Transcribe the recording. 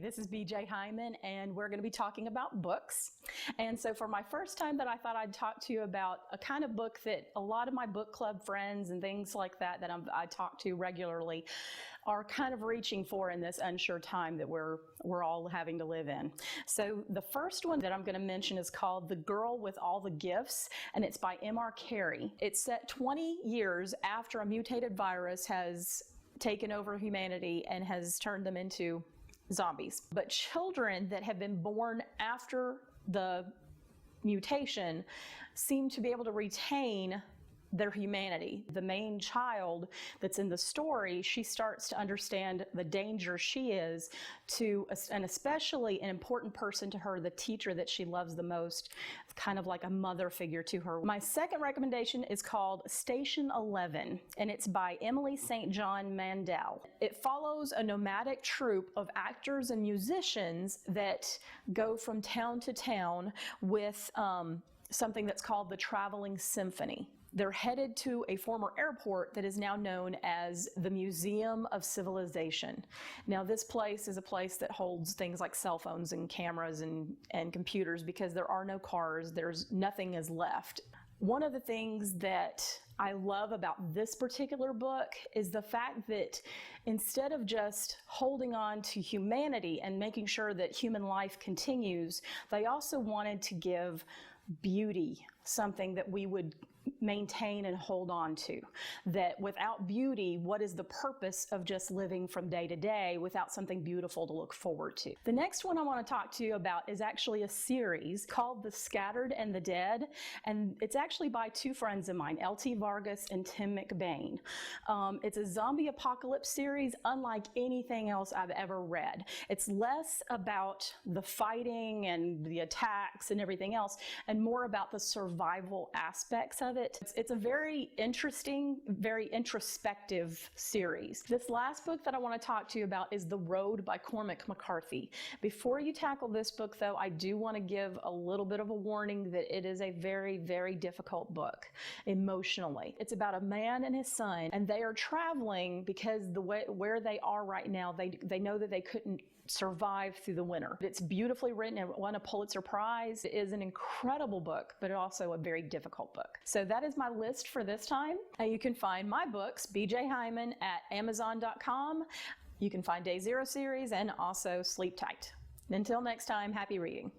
this is BJ Hyman, and we're going to be talking about books. And so for my first time that I thought I'd talk to you about a kind of book that a lot of my book club friends and things like that I talk to regularly are kind of reaching for in this unsure time that we're all having to live in. So the first one that I'm going to mention is called The Girl with All the Gifts, and it's by M.R. Carey. It's set 20 years after a mutated virus has taken over humanity and has turned them into zombies. But children that have been born after the mutation seem to be able to retain their humanity. The main child that's in the story, she starts to understand the danger she is to, and especially an important person to her, the teacher that she loves the most. It's kind of like a mother figure to her. My second recommendation is called Station 11, and it's by Emily St. John Mandel. It follows a nomadic troupe of actors and musicians that go from town to town with something that's called the Traveling Symphony. They're headed to a former airport that is now known as the Museum of Civilization. Now, this place is a place that holds things like cell phones and cameras and computers because there are no cars, nothing is left. One of the things that I love about this particular book is the fact that instead of just holding on to humanity and making sure that human life continues, they also wanted to give beauty, something that we would maintain and hold on to. That without beauty, what is the purpose of just living from day to day without something beautiful to look forward to? The next one I want to talk to you about is actually a series called The Scattered and the Dead, and it's actually by two friends of mine, L.T. Vargas and Tim McBain. It's a zombie apocalypse series unlike anything else I've ever read. It's less about the fighting and the attacks and everything else, and more about the survival aspects of it. It's a very interesting, very introspective series. This last book that I want to talk to you about is The Road by Cormac McCarthy. Before you tackle this book, though, I do want to give a little bit of a warning that it is a very, very difficult book emotionally. It's about a man and his son, and they are traveling because where they are right now, they know that they couldn't survive through the winter. It's beautifully written and won a Pulitzer Prize. It is an incredible book, but also a very difficult book. So that is my list for this time. You can find my books, BJ Hyman, at Amazon.com. You can find Day Zero series and also Sleep Tight. Until next time, happy reading.